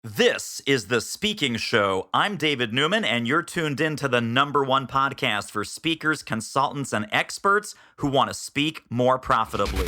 This is The Speaking Show. I'm David Newman, and you're tuned in to the #1 podcast for speakers, consultants, and experts who want to speak more profitably.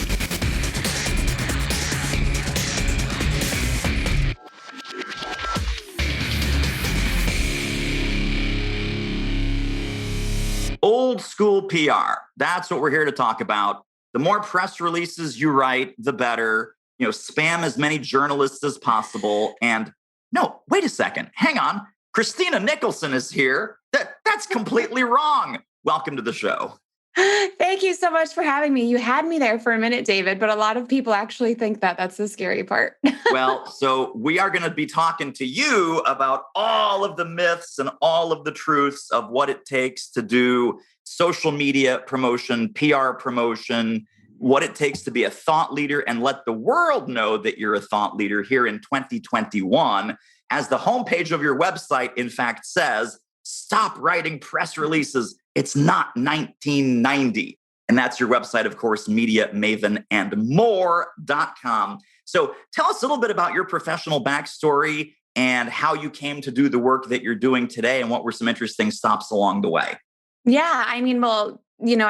Old school PR. That's what we're here to talk about. The more press releases you write, the better. Spam as many journalists as possible. And no, wait a second. Hang on. Christina Nicholson is here. That's completely wrong. Welcome to the show. Thank you so much for having me. You had me there for a minute, David, but a lot of people actually think that that's the scary part. Well, so we are going to be talking to you about all of the myths and all of the truths of what it takes to do social media promotion, PR promotion, what it takes to be a thought leader and let the world know that you're a thought leader here in 2021. As the homepage of your website, in fact, says, stop writing press releases. It's not 1990. And that's your website, of course, MediaMavenandMore.com. So tell us a little bit about your professional backstory and how you came to do the work that you're doing today and what were some interesting stops along the way. Yeah, I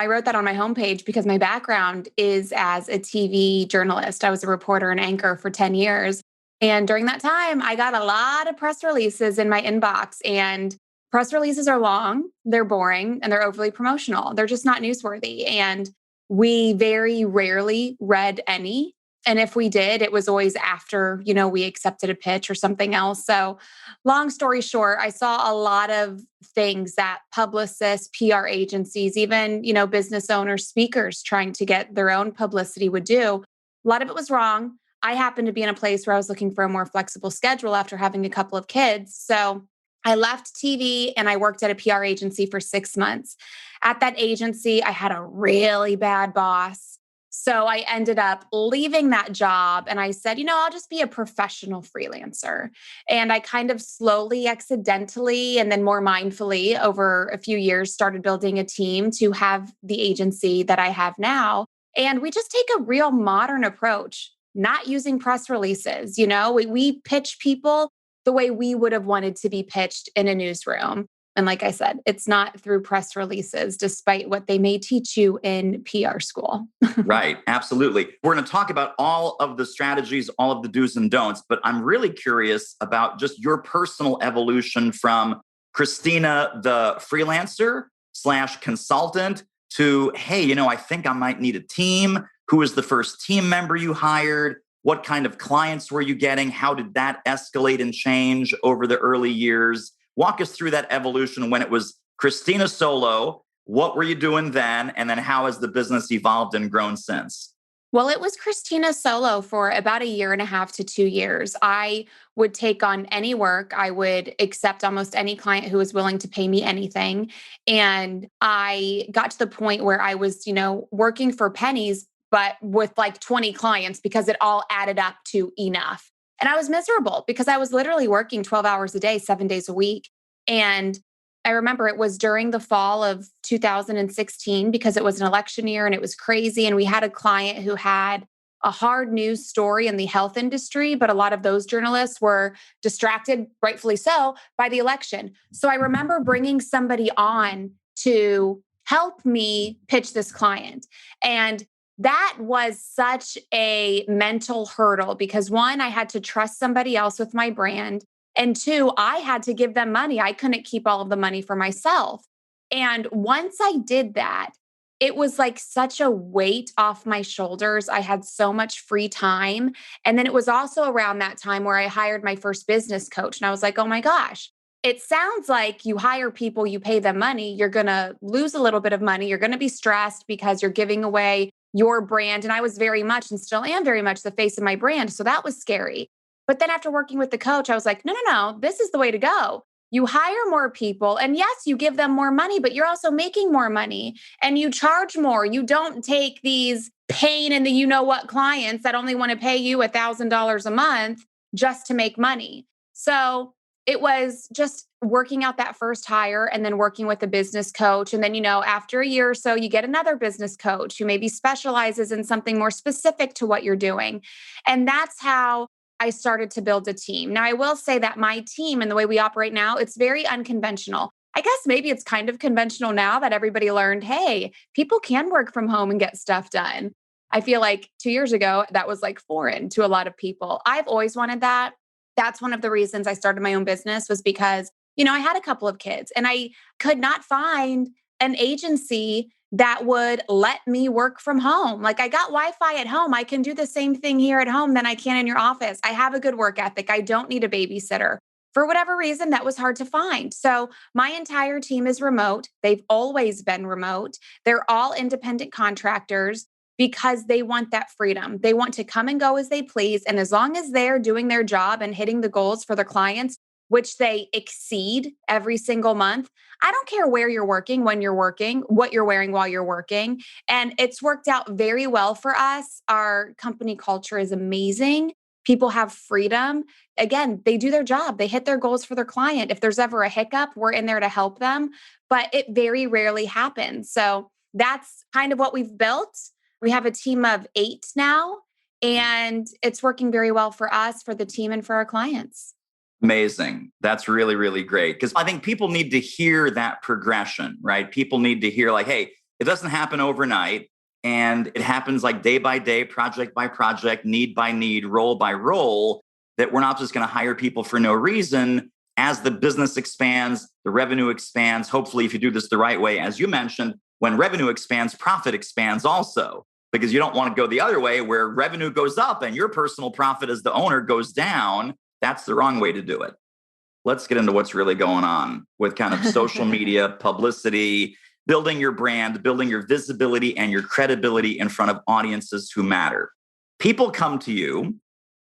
wrote that on my homepage because my background is as a TV journalist. I was a reporter and anchor for 10 years. And during that time, I got a lot of press releases in my inbox. And press releases are long, they're boring, and they're overly promotional. They're just not newsworthy. And we very rarely read any. And if we did, it was always after, we accepted a pitch or something else. So long story short, I saw a lot of things that publicists, PR agencies, even, business owners, speakers trying to get their own publicity would do. A lot of it was wrong. I happened to be in a place where I was looking for a more flexible schedule after having a couple of kids. So I left TV and I worked at a PR agency for 6 months. At that agency, I had a really bad boss. So I ended up leaving that job and I said, I'll just be a professional freelancer. And I kind of slowly, accidentally, and then more mindfully over a few years started building a team to have the agency that I have now. And we just take a real modern approach, not using press releases. We pitch people the way we would have wanted to be pitched in a newsroom. And like I said, it's not through press releases, despite what they may teach you in PR school. Right. Absolutely. We're going to talk about all of the strategies, all of the do's and don'ts, but I'm really curious about just your personal evolution from Christina, the freelancer / consultant to, hey, I think I might need a team. Who was the first team member you hired? What kind of clients were you getting? How did that escalate and change over the early years? Walk us through that evolution when it was Christina solo. What were you doing then? And then how has the business evolved and grown since? Well, it was Christina solo for about 1.5 to 2 years. I would take on any work. I would accept almost any client who was willing to pay me anything. And I got to the point where I was, working for pennies, but with like 20 clients because it all added up to enough. And I was miserable because I was literally working 12 hours a day, 7 days a week. And I remember it was during the fall of 2016 because it was an election year and it was crazy. And we had a client who had a hard news story in the health industry, but a lot of those journalists were distracted, rightfully so, by the election. So I remember bringing somebody on to help me pitch this client. And that was such a mental hurdle because one, I had to trust somebody else with my brand. And two, I had to give them money. I couldn't keep all of the money for myself. And once I did that, it was like such a weight off my shoulders. I had so much free time. And then it was also around that time where I hired my first business coach. And I was like, oh my gosh, it sounds like you hire people, you pay them money, you're going to lose a little bit of money. You're going to be stressed because you're giving away your brand. And I was very much and still am very much the face of my brand. So that was scary. But then after working with the coach, I was like, no, this is the way to go. You hire more people and yes, you give them more money, but you're also making more money and you charge more. You don't take these pain in the what clients that only want to pay you $1,000 a month just to make money. So it was just working out that first hire and then working with a business coach. And then, after a year or so, you get another business coach who maybe specializes in something more specific to what you're doing. And that's how I started to build a team. Now, I will say that my team and the way we operate now, it's very unconventional. I guess maybe it's kind of conventional now that everybody learned, hey, people can work from home and get stuff done. I feel like 2 years ago, that was like foreign to a lot of people. I've always wanted that. That's one of the reasons I started my own business was because, I had a couple of kids and I could not find an agency that would let me work from home. Like I got Wi-Fi at home. I can do the same thing here at home than I can in your office. I have a good work ethic. I don't need a babysitter. For whatever reason, that was hard to find. So my entire team is remote. They've always been remote. They're all independent contractors because they want that freedom. They want to come and go as they please. And as long as they're doing their job and hitting the goals for their clients, which they exceed every single month, I don't care where you're working, when you're working, what you're wearing while you're working. And it's worked out very well for us. Our company culture is amazing. People have freedom. Again, they do their job. They hit their goals for their client. If there's ever a hiccup, we're in there to help them, but it very rarely happens. So that's kind of what we've built. We have a team of 8 now, and it's working very well for us, for the team, and for our clients. Amazing. That's really, really great. Because I think people need to hear that progression, right? People need to hear like, hey, it doesn't happen overnight. And it happens like day by day, project by project, need by need, role by role, that we're not just going to hire people for no reason. As the business expands, the revenue expands. Hopefully, if you do this the right way, as you mentioned, when revenue expands, profit expands also, because you don't want to go the other way where revenue goes up and your personal profit as the owner goes down. That's the wrong way to do it. Let's get into what's really going on with kind of social media, publicity, building your brand, building your visibility and your credibility in front of audiences who matter. People come to you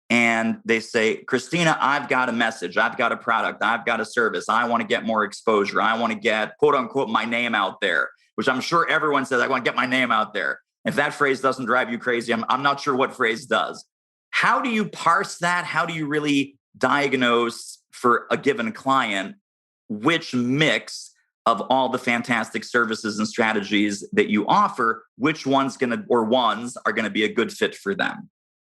and they say, Christina, I've got a message. I've got a product. I've got a service. I want to get more exposure. I want to get, quote unquote, my name out there, which I'm sure everyone says, I want to get my name out there. If that phrase doesn't drive you crazy, I'm not sure what phrase does. How do you parse that? How do you really diagnose for a given client which mix of all the fantastic services and strategies that you offer, which ones are going to be a good fit for them?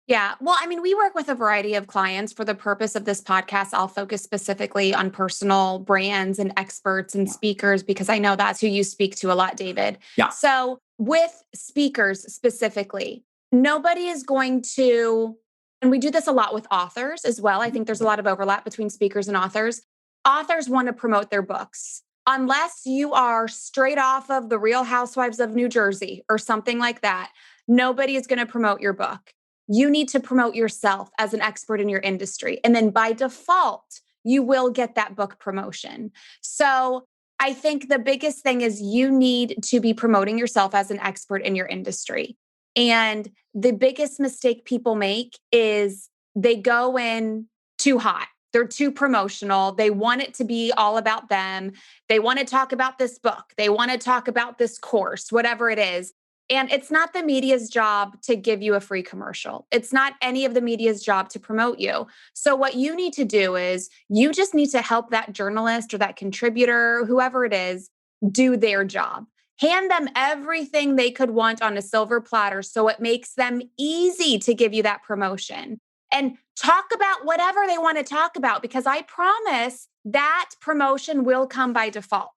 Yeah. Well, I mean, we work with a variety of clients. For the purpose of this podcast, I'll focus specifically on personal brands and experts and speakers because I know that's who you speak to a lot, David. Yeah. So with speakers specifically, nobody is going to, and we do this a lot with authors as well. I think there's a lot of overlap between speakers and authors. Authors want to promote their books. Unless you are straight off of the Real Housewives of New Jersey or something like that, nobody is going to promote your book. You need to promote yourself as an expert in your industry. And then by default, you will get that book promotion. So I think the biggest thing is you need to be promoting yourself as an expert in your industry. And the biggest mistake people make is they go in too hot. They're too promotional. They want it to be all about them. They want to talk about this book. They want to talk about this course, whatever it is. And it's not the media's job to give you a free commercial. It's not any of the media's job to promote you. So what you need to do is you just need to help that journalist or that contributor, whoever it is, do their job. Hand them everything they could want on a silver platter so it makes them easy to give you that promotion. And talk about whatever they want to talk about, because I promise that promotion will come by default.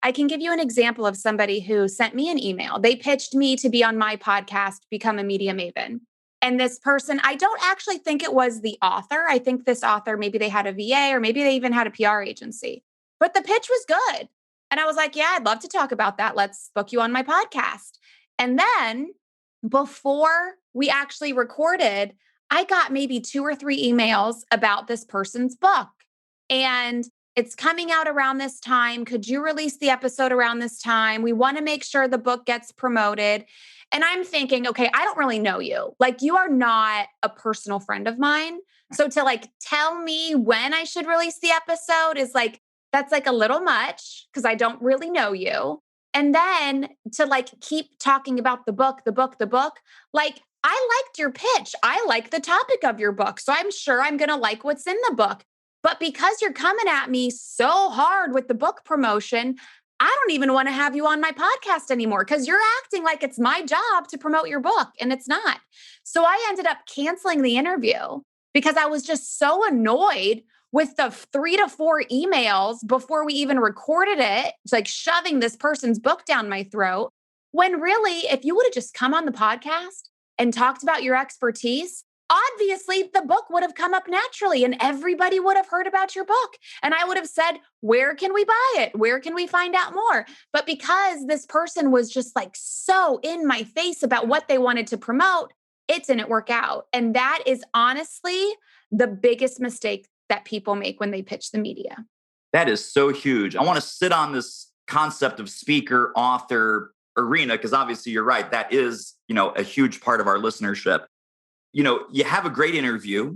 I can give you an example of somebody who sent me an email. They pitched me to be on my podcast, Become a Media Maven. And this person, I don't actually think it was the author. I think this author, maybe they had a VA or maybe they even had a PR agency. But the pitch was good. And I was like, yeah, I'd love to talk about that. Let's book you on my podcast. And then before we actually recorded, I got maybe 2 or 3 emails about this person's book. And it's coming out around this time. Could you release the episode around this time? We want to make sure the book gets promoted. And I'm thinking, okay, I don't really know you. Like, you are not a personal friend of mine. So to tell me when I should release the episode is that's a little much because I don't really know you. And then to keep talking about the book, I liked your pitch. I like the topic of your book. So I'm sure I'm going to like what's in the book. But because you're coming at me so hard with the book promotion, I don't even want to have you on my podcast anymore because you're acting like it's my job to promote your book and it's not. So I ended up canceling the interview. because I was just so annoyed with the 3 to 4 emails before we even recorded it. It's like shoving this person's book down my throat. When really, if you would have just come on the podcast and talked about your expertise, obviously the book would have come up naturally and everybody would have heard about your book. And I would have said, where can we buy it? Where can we find out more? But because this person was just like so in my face about what they wanted to promote, it didn't work out. And that is honestly the biggest mistake that people make when they pitch the media. That is so huge. I want to sit on this concept of speaker, author arena, because obviously you're right. That is, a huge part of our listenership. You have a great interview.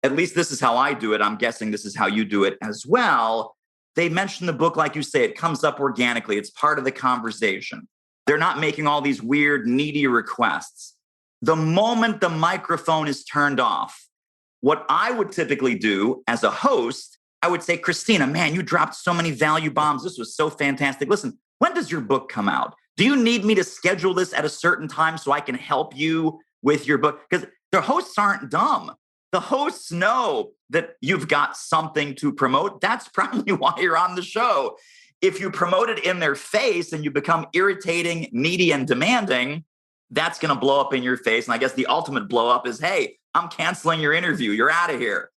At least this is how I do it. I'm guessing this is how you do it as well. They mention the book, like you say, it comes up organically. It's part of the conversation. They're not making all these weird, needy requests. The moment the microphone is turned off, what I would typically do as a host, I would say, Christina, man, you dropped so many value bombs. This was so fantastic. Listen, when does your book come out? Do you need me to schedule this at a certain time so I can help you with your book? Because the hosts aren't dumb. The hosts know that you've got something to promote. That's probably why you're on the show. If you promote it in their face and you become irritating, needy, and demanding, that's going to blow up in your face. And I guess the ultimate blow up is, hey, I'm canceling your interview. You're out of here.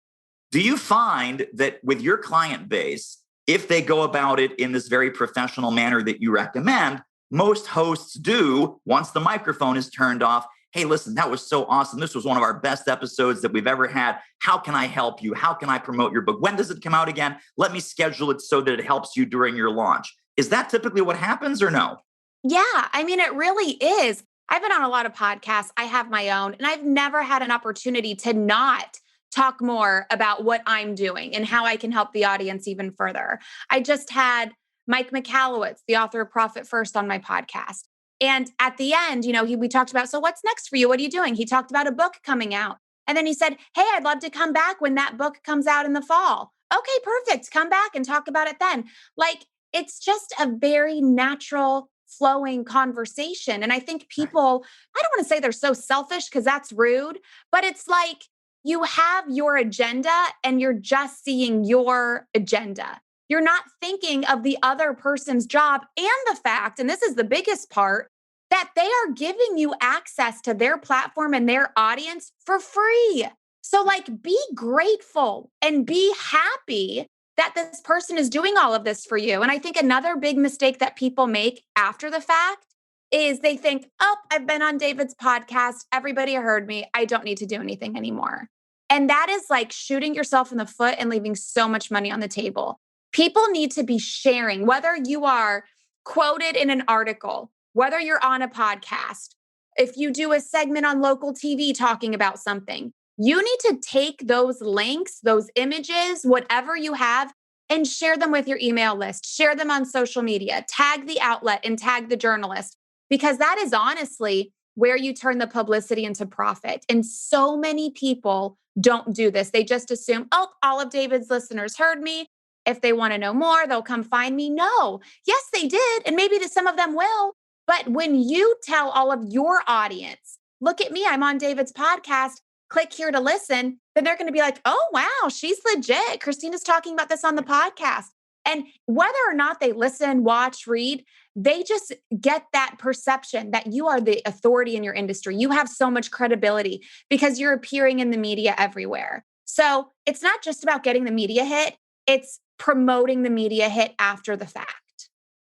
Do you find that with your client base, if they go about it in this very professional manner that you recommend, most hosts do once the microphone is turned off? Hey, listen, that was so awesome. This was one of our best episodes that we've ever had. How can I help you? How can I promote your book? When does it come out again? Let me schedule it so that it helps you during your launch. Is that typically what happens or no? Yeah, I mean, it really is. I've been on a lot of podcasts. I have my own, and I've never had an opportunity to not talk more about what I'm doing and how I can help the audience even further. I just had Mike Michalowicz, the author of Profit First, on my podcast. And at the end, we talked about, so what's next for you? What are you doing? He talked about a book coming out. And then he said, hey, I'd love to come back when that book comes out in the fall. Okay, perfect. Come back and talk about it then. Like, it's just a very natural flowing conversation. And I think people, I don't want to say they're so selfish because that's rude, but it's like you have your agenda and you're just seeing your agenda. You're not thinking of the other person's job and the fact, and this is the biggest part, that they are giving you access to their platform and their audience for free. So be grateful and be happy that this person is doing all of this for you. And I think another big mistake that people make after the fact is they think, oh, I've been on David's podcast. Everybody heard me. I don't need to do anything anymore. And that is like shooting yourself in the foot and leaving so much money on the table. People need to be sharing, whether you are quoted in an article, whether you're on a podcast, if you do a segment on local TV talking about something, you need to take those links, those images, whatever you have, and share them with your email list, share them on social media, tag the outlet and tag the journalist, because that is honestly where you turn the publicity into profit. And so many people don't do this. They just assume, oh, all of David's listeners heard me. If they want to know more, they'll come find me. No, yes, they did. And maybe some of them will. But when you tell all of your audience, look at me, I'm on David's podcast, click here to listen, then they're going to be like, oh, wow, she's legit. Christina's talking about this on the podcast. And whether or not they listen, watch, read, they just get that perception that you are the authority in your industry. You have so much credibility because you're appearing in the media everywhere. So it's not just about getting the media hit. It's promoting the media hit after the fact.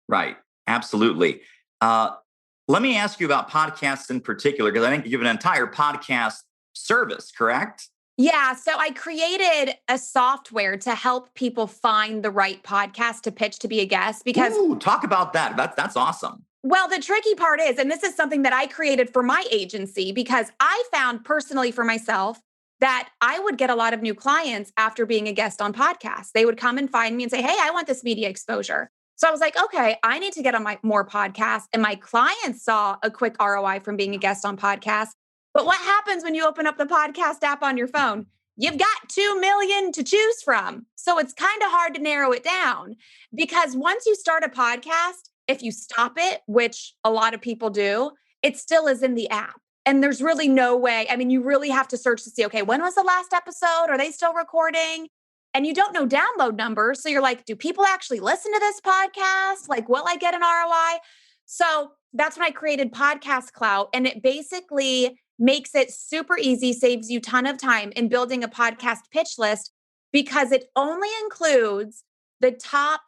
Right. Absolutely. Let me ask you about podcasts in particular, because I think you have an entire podcast service, correct? Yeah. So I created a software to help people find the right podcast to pitch to be a guest because talk about that. That's awesome. Well, the tricky part is, and this is something that I created for my agency, because I found personally for myself that I would get a lot of new clients after being a guest on podcasts. They would come and find me and say, hey, I want this media exposure. So I was like, okay, I need to get on more podcasts. And my clients saw a quick ROI from being a guest on podcasts. But what happens when you open up the podcast app on your phone? You've got 2 million to choose from. So it's kind of hard to narrow it down, because once you start a podcast, if you stop it, which a lot of people do, it still is in the app. And there's really no way. I mean, you really have to search to see, okay, when was the last episode? Are they still recording? And you don't know download numbers. So you're like, do people actually listen to this podcast? Like, will I get an ROI? So that's when I created Podcast Clout. And it basically makes it super easy, saves you a ton of time in building a podcast pitch list because it only includes the top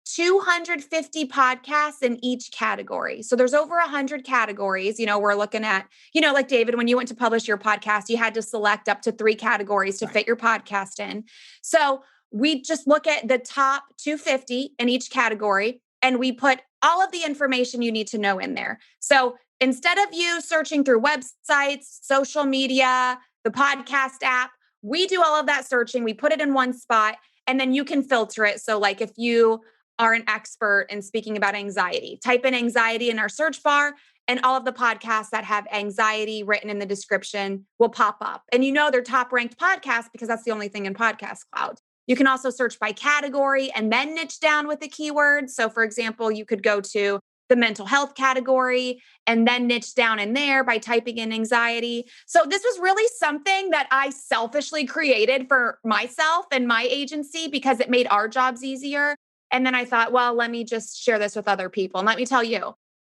250 podcasts in each category. So there's over 100 categories. We're looking at, like David, when you went to publish your podcast, you had to select up to 3 categories to fit your podcast in. So we just look at the top 250 in each category and we put all of the information you need to know in there. So instead of you searching through websites, social media, the podcast app, we do all of that searching. We put it in one spot and then you can filter it. So like if you are an expert in speaking about anxiety, type in anxiety in our search bar and all of the podcasts that have anxiety written in the description will pop up. And they're top ranked podcasts because that's the only thing in Podcast Cloud. You can also search by category and then niche down with the keywords. So for example, you could go to the mental health category and then niche down in there by typing in anxiety. So this was really something that I selfishly created for myself and my agency because it made our jobs easier. And then I thought, well, let me just share this with other people. And let me tell you,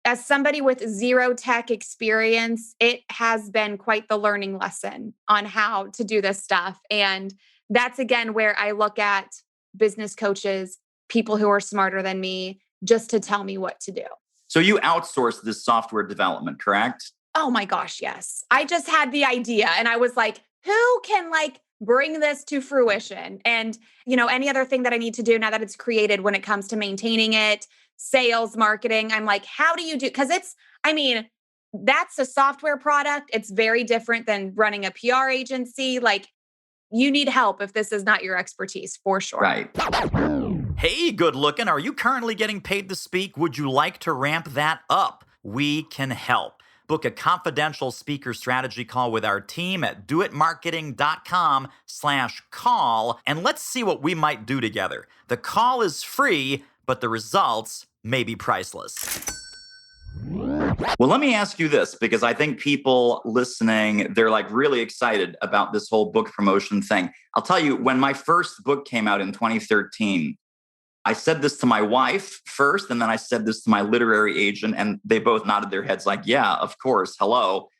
as somebody with zero tech experience, it has been quite the learning lesson on how to do this stuff. And that's again where I look at business coaches, people who are smarter than me, just to tell me what to do. So you outsourced this software development, correct? Oh my gosh, yes. I just had the idea and I was like, who can bring this to fruition? And, any other thing that I need to do now that it's created when it comes to maintaining it, sales, marketing, I'm like, how do you do? Because that's a software product. It's very different than running a PR agency. You need help if this is not your expertise, for sure. Right. Hey, good looking. Are you currently getting paid to speak? Would you like to ramp that up? We can help. Book a confidential speaker strategy call with our team at doitmarketing.com/call, and let's see what we might do together. The call is free, but the results may be priceless. Well, let me ask you this, because I think people listening, they're really excited about this whole book promotion thing. I'll tell you, when my first book came out in 2013, I said this to my wife first, and then I said this to my literary agent, and they both nodded their heads like, yeah, of course, hello.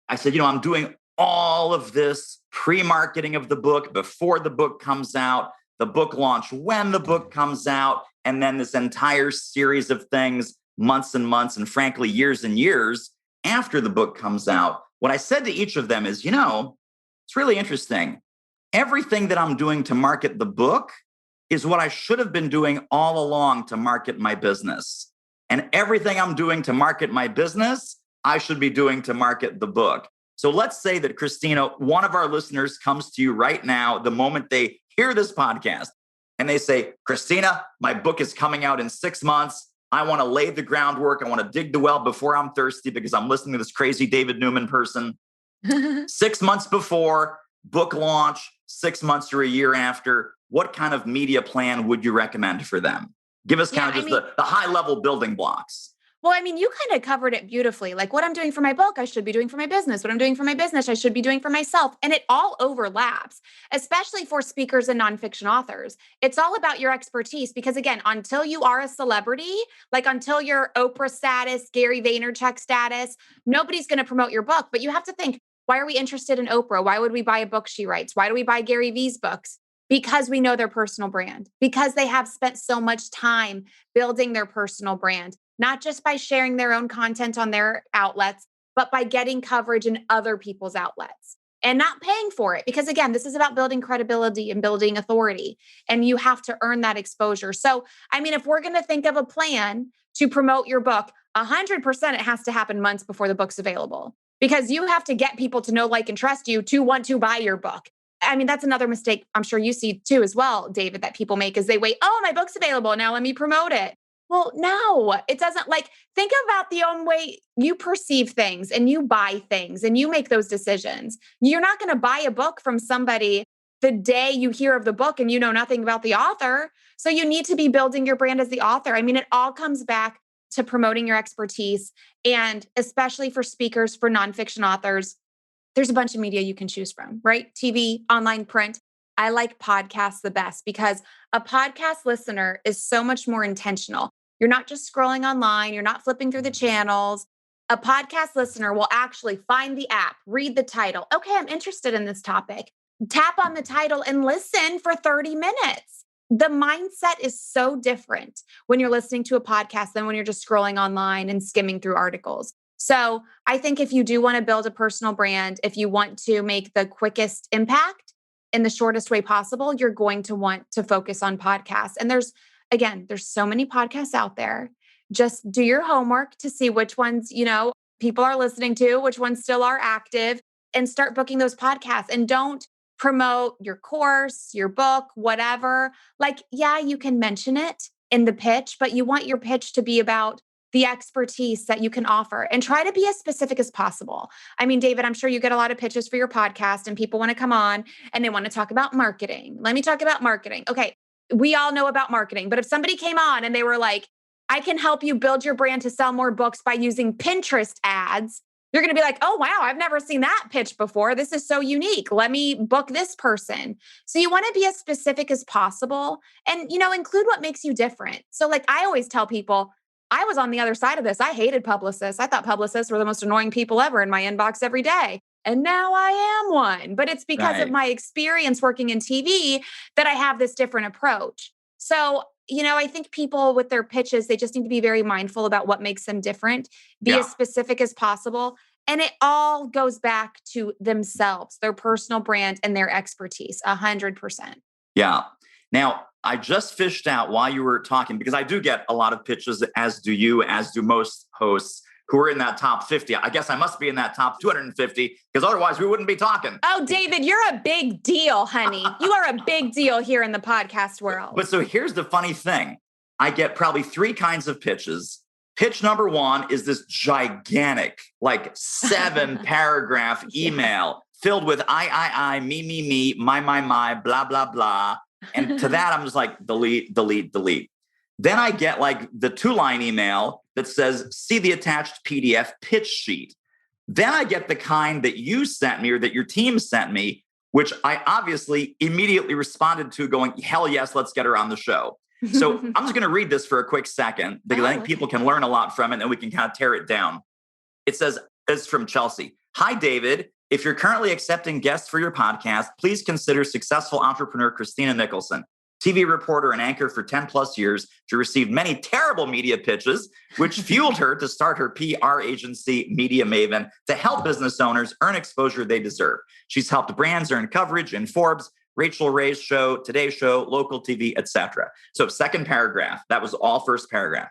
I said, I'm doing all of this pre-marketing of the book before the book comes out, the book launch when the book comes out, and then this entire series of things months and months, and frankly, years and years after the book comes out. What I said to each of them is, it's really interesting. Everything that I'm doing to market the book is what I should have been doing all along to market my business. And everything I'm doing to market my business, I should be doing to market the book. So let's say that, Christina, one of our listeners comes to you right now, the moment they hear this podcast, and they say, Christina, my book is coming out in 6 months. I want to lay the groundwork. I want to dig the well before I'm thirsty because I'm listening to this crazy David Newman person. 6 months before, book launch, 6 months or a year after. What kind of media plan would you recommend for them? Give us kind of just the high level building blocks. Well, you kind of covered it beautifully. What I'm doing for my book, I should be doing for my business. What I'm doing for my business, I should be doing for myself. And it all overlaps, especially for speakers and nonfiction authors. It's all about your expertise because, again, until you are a celebrity, until you're Oprah status, Gary Vaynerchuk status, nobody's going to promote your book. But you have to think, why are we interested in Oprah? Why would we buy a book she writes? Why do we buy Gary V's books? Because we know their personal brand, because they have spent so much time building their personal brand, not just by sharing their own content on their outlets, but by getting coverage in other people's outlets and not paying for it. Because again, this is about building credibility and building authority, and you have to earn that exposure. So, if we're going to think of a plan to promote your book, 100% it has to happen months before the book's available, because you have to get people to know, like, and trust you to want to buy your book. That's another mistake I'm sure you see too as well, David, that people make is they wait, oh, my book's available, now let me promote it. Well, no, it doesn't. Think about the own way you perceive things and you buy things and you make those decisions. You're not going to buy a book from somebody the day you hear of the book and you know nothing about the author. So you need to be building your brand as the author. It all comes back to promoting your expertise. And especially for speakers, for nonfiction authors, there's a bunch of media you can choose from, right? TV, online, print. I like podcasts the best because a podcast listener is so much more intentional. You're not just scrolling online, you're not flipping through the channels. A podcast listener will actually find the app, read the title. Okay, I'm interested in this topic. Tap on the title and listen for 30 minutes. The mindset is so different when you're listening to a podcast than when you're just scrolling online and skimming through articles. So I think if you do want to build a personal brand, if you want to make the quickest impact in the shortest way possible, you're going to want to focus on podcasts. And there's so many podcasts out there. Just do your homework to see which ones, people are listening to, which ones still are active, and start booking those podcasts. And don't promote your course, your book, whatever. Like, yeah, you can mention it in the pitch, but you want your pitch to be about the expertise that you can offer, and try to be as specific as possible. I mean, David, I'm sure you get a lot of pitches for your podcast and people want to come on and they want to talk about marketing. Let me talk about marketing. Okay. We all know about marketing, but if somebody came on and they were like, I can help you build your brand to sell more books by using Pinterest ads, you're going to be like, oh, wow, I've never seen that pitch before. This is so unique. Let me book this person. So you want to be as specific as possible and, include what makes you different. So like I always tell people, I was on the other side of this. I hated publicists. I thought publicists were the most annoying people ever in my inbox every day. And now I am one. But it's because of my experience working in TV that I have this different approach. So, I think people with their pitches, they just need to be very mindful about what makes them different, be as specific as possible. And it all goes back to themselves, their personal brand and their expertise, 100%. Yeah. Now, I just fished out while you were talking, because I do get a lot of pitches, as do you, as do most hosts who are in that top 50. I guess I must be in that top 250 because otherwise we wouldn't be talking. Oh, David, you're a big deal, honey. You are a big deal here in the podcast world. But so here's the funny thing. I get probably 3 kinds of pitches. Pitch number 1 is this gigantic, like 7 paragraph email filled with I, me, my, blah, blah, blah. And to that, I'm just like, delete. Then I get like the 2-line email that says, see the attached PDF pitch sheet. Then I get the kind that you sent me or that your team sent me, which I obviously immediately responded to going, hell yes, let's get her on the show. So I'm just going to read this for a quick second because I think people can learn a lot from it and we can kind of tear it down. It says, it's from Chelsea. Hi, David. If you're currently accepting guests for your podcast, please consider successful entrepreneur Christina Nicholson, TV reporter and anchor for 10 plus years. She received many terrible media pitches, which fueled her to start her PR agency, Media Maven, to help business owners earn exposure they deserve. She's helped brands earn coverage in Forbes, Rachel Ray's show, Today Show, local TV, etc. So second paragraph, that was all first paragraph.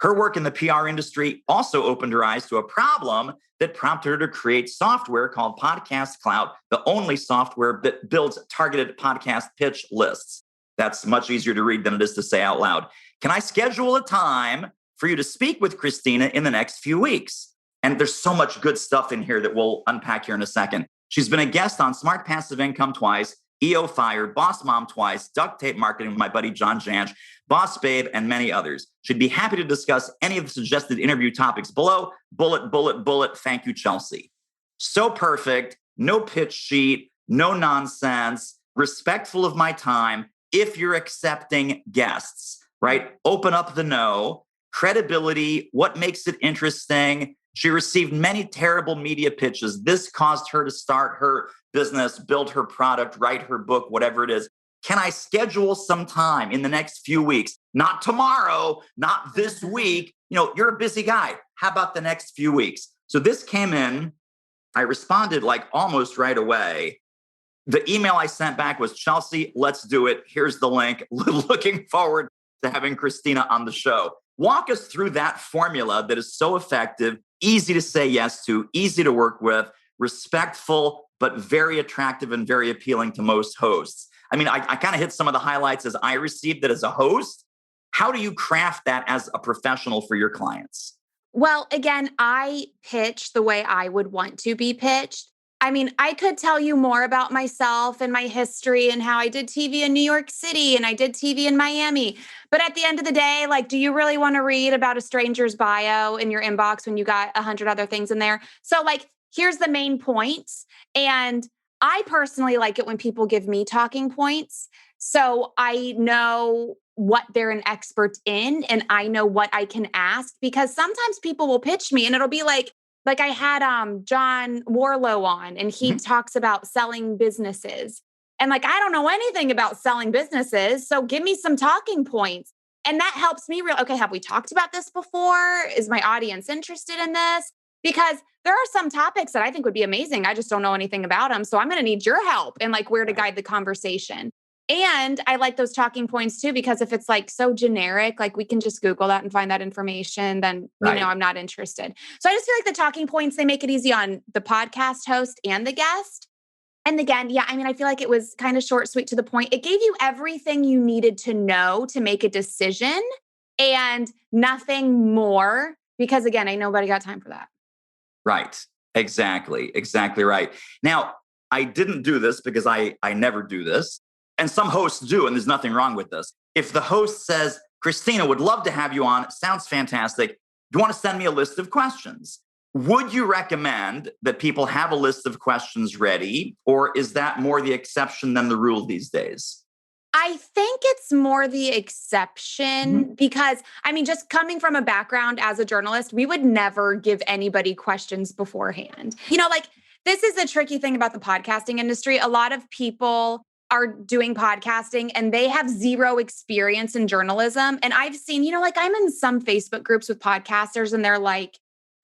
Her work in the PR industry also opened her eyes to a problem that prompted her to create software called Podcast Cloud, the only software that builds targeted podcast pitch lists. That's much easier to read than it is to say out loud. Can I schedule a time for you to speak with Christina in the next few weeks? And there's so much good stuff in here that we'll unpack here in a second. She's been a guest on Smart Passive Income twice, EO Fired, Boss Mom twice, Duct Tape Marketing with my buddy John Jansch, Boss Babe, and many others. She'd be happy to discuss any of the suggested interview topics below. Bullet. Thank you, Chelsea. So perfect. No pitch sheet, no nonsense, respectful of my time. If you're accepting guests, right? Open up the no, credibility, what makes it interesting. She received many terrible media pitches. This caused her to start her business, build her product, write her book, whatever it is. Can I schedule some time in the next few weeks? Not tomorrow, not this week. You're a busy guy. How about the next few weeks? So this came in. I responded like almost right away. The email I sent back was, Chelsea, let's do it. Here's the link. Looking forward to having Christina on the show. Walk us through that formula that is so effective, easy to say yes to, easy to work with, respectful, but very attractive and very appealing to most hosts. I mean, I kind of hit some of the highlights as I received it as a host. How do you craft that as a professional for your clients? Well, again, I pitch the way I would want to be pitched. I mean, I could tell you more about myself and my history and how I did TV in New York City and I did TV in Miami. But at the end of the day, like, do you really want to read about a stranger's bio in your inbox when you got 100 other things in there? So, like, here's the main points. And I personally like it when people give me talking points. So I know what they're an expert in and I know what I can ask because sometimes people will pitch me and it'll be like I had John Warlow on and he talks about selling businesses. And like I don't know anything about selling businesses, so give me some talking points. And that helps me okay, have we talked about this before? Is my audience interested in this? Because there are some topics that I think would be amazing. I just don't know anything about them. So I'm going to need your help and like where to guide the conversation. And I like those talking points too, because if it's like so generic, like we can just Google that and find that information, then, I'm not interested. So I just feel like the talking points, they make it easy on the podcast host and the guest. And again, yeah, I mean, I feel like it was kind of short, sweet, to the point. It gave you everything you needed to know to make a decision and nothing more, because again, ain't nobody got time for that. Right. Exactly. Exactly right. Now, I didn't do this because I never do this. And some hosts do, and there's nothing wrong with this. If the host says, Christina, would love to have you on, sounds fantastic. Do you want to send me a list of questions? Would you recommend that people have a list of questions ready, or is that more the exception than the rule these days? I think it's more the exception because, I mean, just coming from a background as a journalist, we would never give anybody questions beforehand. Like this is the tricky thing about the podcasting industry. A lot of people are doing podcasting and they have zero experience in journalism. And I've seen, like I'm in some Facebook groups with podcasters and they're like,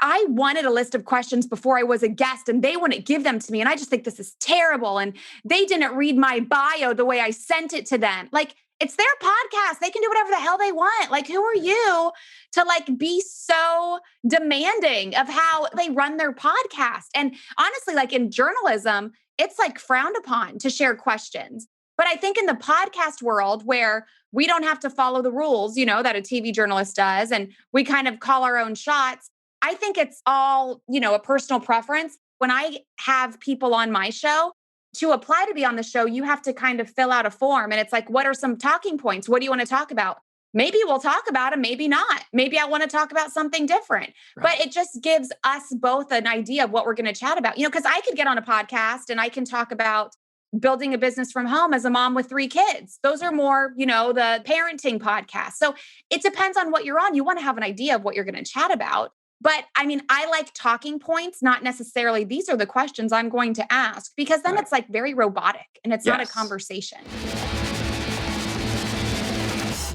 I wanted a list of questions before I was a guest and they wouldn't give them to me. And I just think this is terrible. And they didn't read my bio the way I sent it to them. Like, it's their podcast. They can do whatever the hell they want. Like, who are you to like be so demanding of how they run their podcast? And honestly, like in journalism, it's like frowned upon to share questions. But I think in the podcast world where we don't have to follow the rules, that a TV journalist does, and we kind of call our own shots, I think it's all, a personal preference. When I have people on my show, to apply to be on the show, you have to kind of fill out a form. And it's like, what are some talking points? What do you want to talk about? Maybe we'll talk about them, maybe not. Maybe I want to talk about something different. Right. But it just gives us both an idea of what we're going to chat about. Because I could get on a podcast and I can talk about building a business from home as a mom with 3 kids. Those are more, the parenting podcasts. So it depends on what you're on. You want to have an idea of what you're going to chat about. But I mean, I like talking points, not necessarily these are the questions I'm going to ask, because then it's like very robotic and it's not a conversation.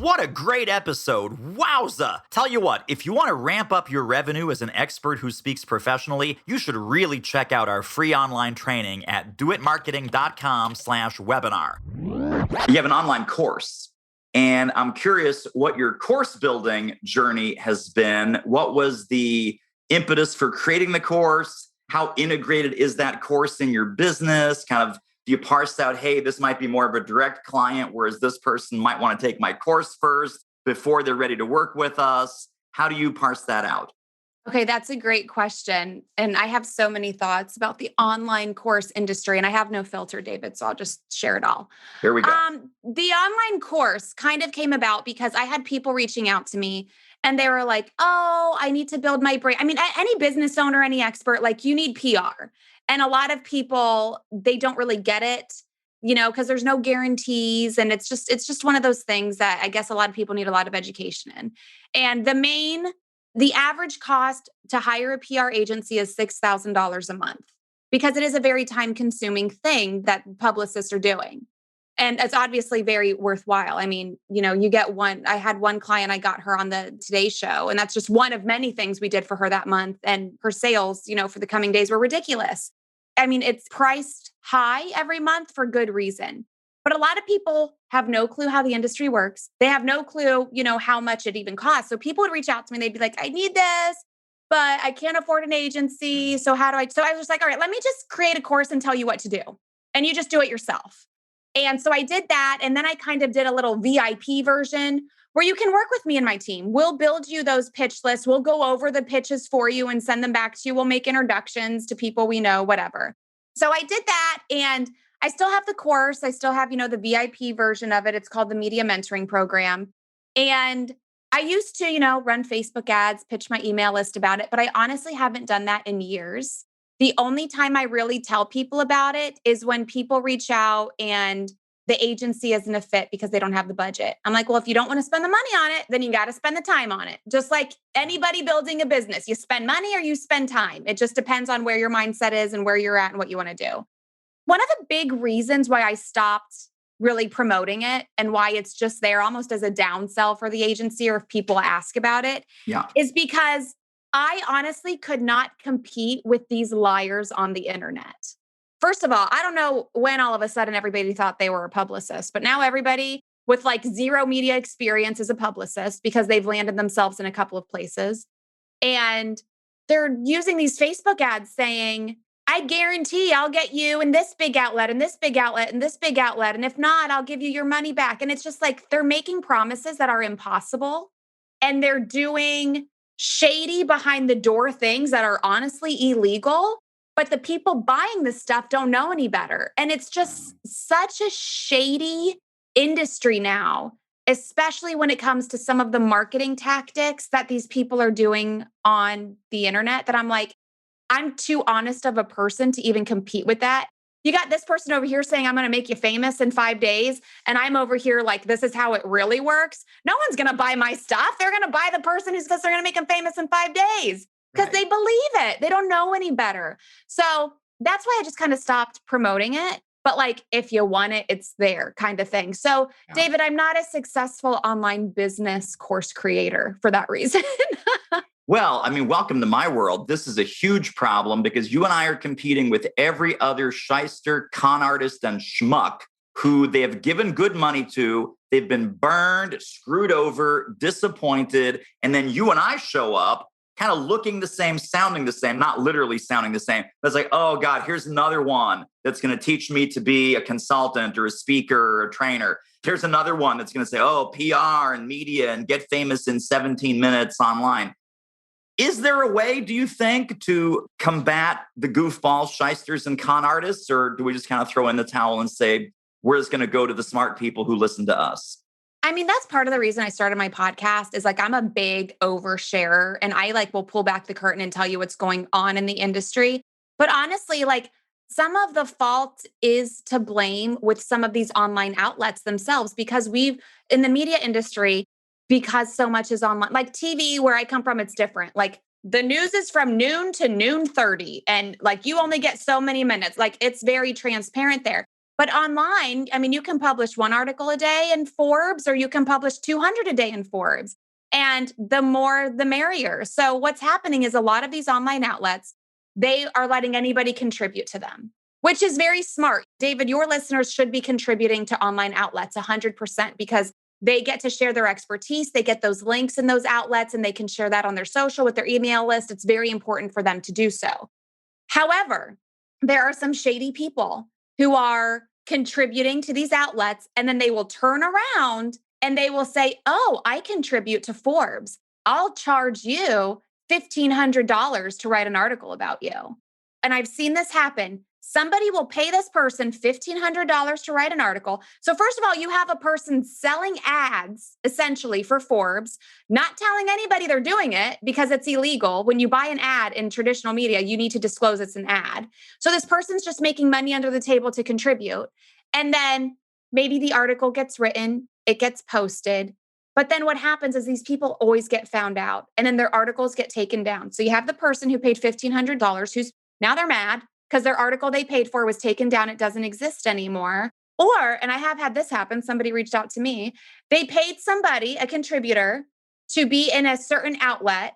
What a great episode. Wowza. Tell you what, if you want to ramp up your revenue as an expert who speaks professionally, you should really check out our free online training at doitmarketing.com/webinar. You have an online course. And I'm curious what your course building journey has been. What was the impetus for creating the course? How integrated is that course in your business? Kind of, do you parse out, hey, this might be more of a direct client, whereas this person might want to take my course first before they're ready to work with us? How do you parse that out? Okay, that's a great question. And I have so many thoughts about the online course industry, and I have no filter, David, so I'll just share it all. Here we go. The online course kind of came about because I had people reaching out to me and they were like, oh, I need to build my brand. I mean, any business owner, any expert, like you need PR. And a lot of people, they don't really get it, because there's no guarantees. And it's just one of those things that I guess a lot of people need a lot of education in. And the average cost to hire a PR agency is $6,000 a month because it is a very time-consuming thing that publicists are doing. And it's obviously very worthwhile. I mean, you get one. I had one client, I got her on the Today Show, and that's just one of many things we did for her that month. And her sales, for the coming days were ridiculous. I mean, it's priced high every month for good reason. But a lot of people have no clue how the industry works. They have no clue, how much it even costs. So people would reach out to me and they'd be like, I need this, but I can't afford an agency. So how do I? So I was just like, all right, let me just create a course and tell you what to do. And you just do it yourself. And so I did that. And then I kind of did a little VIP version where you can work with me and my team. We'll build you those pitch lists. We'll go over the pitches for you and send them back to you. We'll make introductions to people we know, whatever. So I did that, and I still have the course. I still have, the VIP version of it. It's called the Media Mentoring Program. And I used to, run Facebook ads, pitch my email list about it, but I honestly haven't done that in years. The only time I really tell people about it is when people reach out and the agency isn't a fit because they don't have the budget. I'm like, well, if you don't want to spend the money on it, then you got to spend the time on it. Just like anybody building a business, you spend money or you spend time. It just depends on where your mindset is and where you're at and what you want to do. One of the big reasons why I stopped really promoting it and why it's just there almost as a downsell for the agency or if people ask about it is because I honestly could not compete with these liars on the internet. First of all, I don't know when all of a sudden everybody thought they were a publicist, but now everybody with like zero media experience is a publicist because they've landed themselves in a couple of places. And they're using these Facebook ads saying, I guarantee I'll get you in this big outlet and this big outlet and this big outlet. And if not, I'll give you your money back. And it's just like they're making promises that are impossible. And they're doing shady behind the door things that are honestly illegal. But the people buying this stuff don't know any better. And it's just such a shady industry now, especially when it comes to some of the marketing tactics that these people are doing on the internet, that I'm like, I'm too honest of a person to even compete with that. You got this person over here saying, I'm going to make you famous in 5 days. And I'm over here like, this is how it really works. No one's going to buy my stuff. They're going to buy the person who says they're going to make them famous in 5 days because they believe it. They don't know any better. So that's why I just kind of stopped promoting it. But like, if you want it, it's there kind of thing. So David, I'm not a successful online business course creator for that reason. Well, I mean, welcome to my world. This is a huge problem because you and I are competing with every other shyster, con artist, and schmuck who they have given good money to. They've been burned, screwed over, disappointed. And then you and I show up kind of looking the same, sounding the same, not literally sounding the same. But it's like, oh God, here's another one that's going to teach me to be a consultant or a speaker or a trainer. Here's another one that's going to say, oh, PR and media and get famous in 17 minutes online. Is there a way, do you think, to combat the goofballs, shysters, and con artists? Or do we just kind of throw in the towel and say, we're just going to go to the smart people who listen to us? I mean, that's part of the reason I started my podcast is like, I'm a big oversharer and I like will pull back the curtain and tell you what's going on in the industry. But honestly, like some of the fault is to blame with some of these online outlets themselves, because we've in the media industry, because so much is online, like TV where I come from, it's different. Like the news is from noon to noon 30 and like you only get so many minutes. Like it's very transparent there. But online, I mean, you can publish one article a day in Forbes or you can publish 200 a day in Forbes. And the more, the merrier. So what's happening is a lot of these online outlets, they are letting anybody contribute to them, which is very smart. David, your listeners should be contributing to online outlets 100% because they get to share their expertise. They get those links in those outlets and they can share that on their social with their email list. It's very important for them to do so. However, there are some shady people who are contributing to these outlets, and then they will turn around and they will say, oh, I contribute to Forbes. I'll charge you $1,500 to write an article about you. And I've seen this happen. Somebody will pay this person $1,500 to write an article. So first of all, you have a person selling ads essentially for Forbes, not telling anybody they're doing it because it's illegal. When you buy an ad in traditional media, you need to disclose it's an ad. So this person's just making money under the table to contribute. And then maybe the article gets written, it gets posted. But then what happens is these people always get found out and then their articles get taken down. So you have the person who paid $1,500 who's now they're mad because their article they paid for was taken down. It doesn't exist anymore. Or, and I have had this happen, somebody reached out to me. They paid somebody, a contributor, to be in a certain outlet,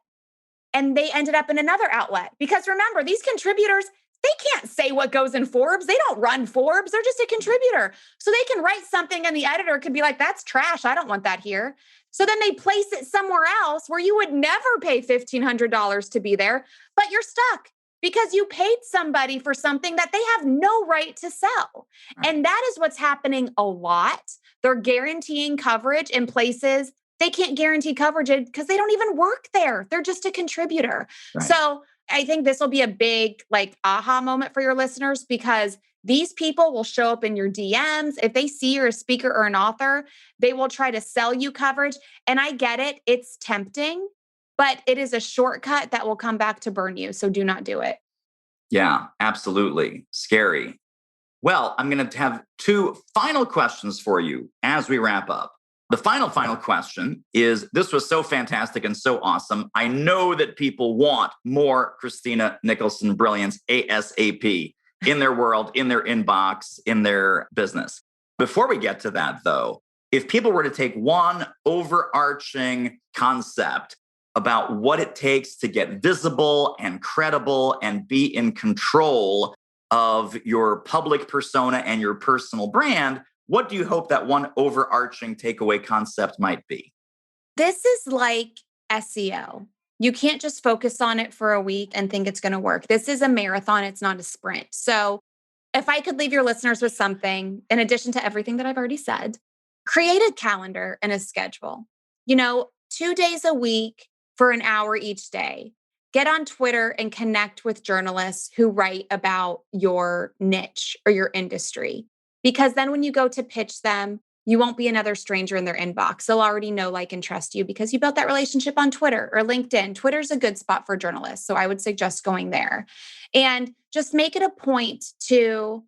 and they ended up in another outlet. Because remember, these contributors, they can't say what goes in Forbes. They don't run Forbes. They're just a contributor. So they can write something and the editor could be like, that's trash. I don't want that here. So then they place it somewhere else where you would never pay $1,500 to be there, but you're stuck. Because you paid somebody for something that they have no right to sell. Right. And that is what's happening a lot. They're guaranteeing coverage in places they can't guarantee coverage because they don't even work there. They're just a contributor. Right. So I think this will be a big like aha moment for your listeners, because these people will show up in your DMs. If they see you're a speaker or an author, they will try to sell you coverage. And I get it. It's tempting, but it is a shortcut that will come back to burn you. So do not do it. Yeah, absolutely. Scary. Well, I'm going to have two final questions for you as we wrap up. The final question is, this was so fantastic and so awesome. I know that people want more Christina Nicholson brilliance ASAP in their world, in their inbox, in their business. Before we get to that, though, if people were to take one overarching concept about what it takes to get visible and credible and be in control of your public persona and your personal brand, what do you hope that one overarching takeaway concept might be? This is like SEO. You can't just focus on it for a week and think it's going to work. This is a marathon. It's not a sprint. So if I could leave your listeners with something, in addition to everything that I've already said, create a calendar and a schedule. 2 days a week for an hour each day. Get on Twitter and connect with journalists who write about your niche or your industry. Because then when you go to pitch them, you won't be another stranger in their inbox. They'll already know, like, and trust you because you built that relationship on Twitter or LinkedIn. Twitter's a good spot for journalists. So I would suggest going there. And just make it a point to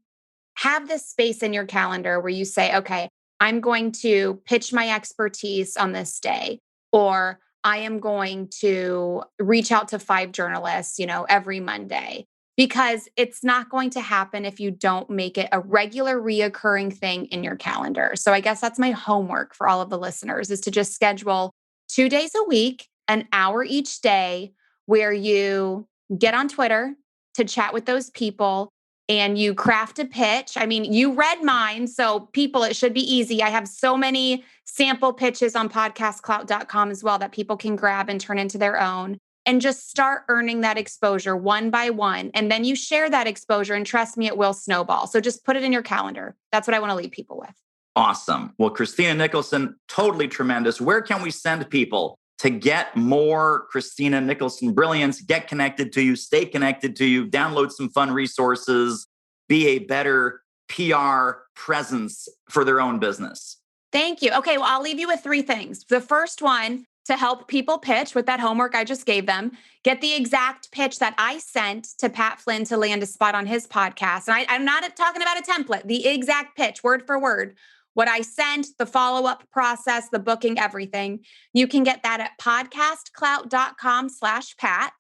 have this space in your calendar where you say, okay, I'm going to pitch my expertise on this day, or I am going to reach out to 5 journalists, every Monday. Because it's not going to happen if you don't make it a regular reoccurring thing in your calendar. So I guess that's my homework for all of the listeners, is to just schedule 2 days a week, an hour each day, where you get on Twitter to chat with those people and you craft a pitch. I mean, you read mine. So people, it should be easy. I have so many sample pitches on podcastclout.com as well that people can grab and turn into their own. And just start earning that exposure one by one. And then you share that exposure, and trust me, it will snowball. So just put it in your calendar. That's what I want to leave people with. Awesome. Well, Christina Nicholson, totally tremendous. Where can we send people to get more Christina Nicholson brilliance, get connected to you, stay connected to you, download some fun resources, be a better PR presence for their own business? Thank you. Okay, well, I'll leave you with 3 things. The first one, to help people pitch with that homework I just gave them, get the exact pitch that I sent to Pat Flynn to land a spot on his podcast. And I'm not talking about a template, the exact pitch, word for word. What I sent, the follow-up process, the booking, everything. You can get that at podcastclout.com/Pat.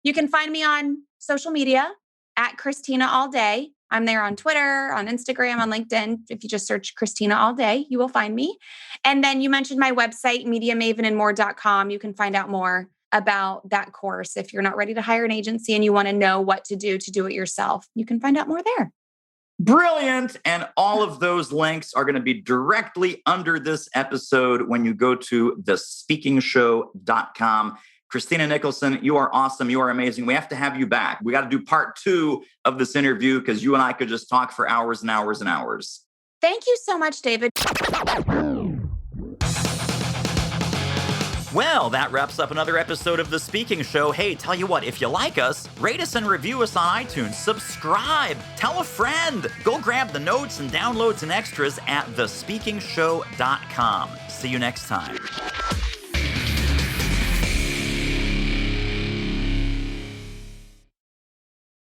You can find me on social media at Christina All Day. I'm there on Twitter, on Instagram, on LinkedIn. If you just search Christina All Day, you will find me. And then you mentioned my website, MediaMavenandMore.com. You can find out more about that course. If you're not ready to hire an agency and you want to know what to do it yourself, you can find out more there. Brilliant. And all of those links are going to be directly under this episode when you go to thespeakingshow.com. Christina Nicholson, you are awesome. You are amazing. We have to have you back. We got to do part 2 of this interview because you and I could just talk for hours and hours and hours. Thank you so much, David. Well, that wraps up another episode of The Speaking Show. Hey, tell you what, if you like us, rate us and review us on iTunes. Subscribe. Tell a friend. Go grab the notes and downloads and extras at thespeakingshow.com. See you next time.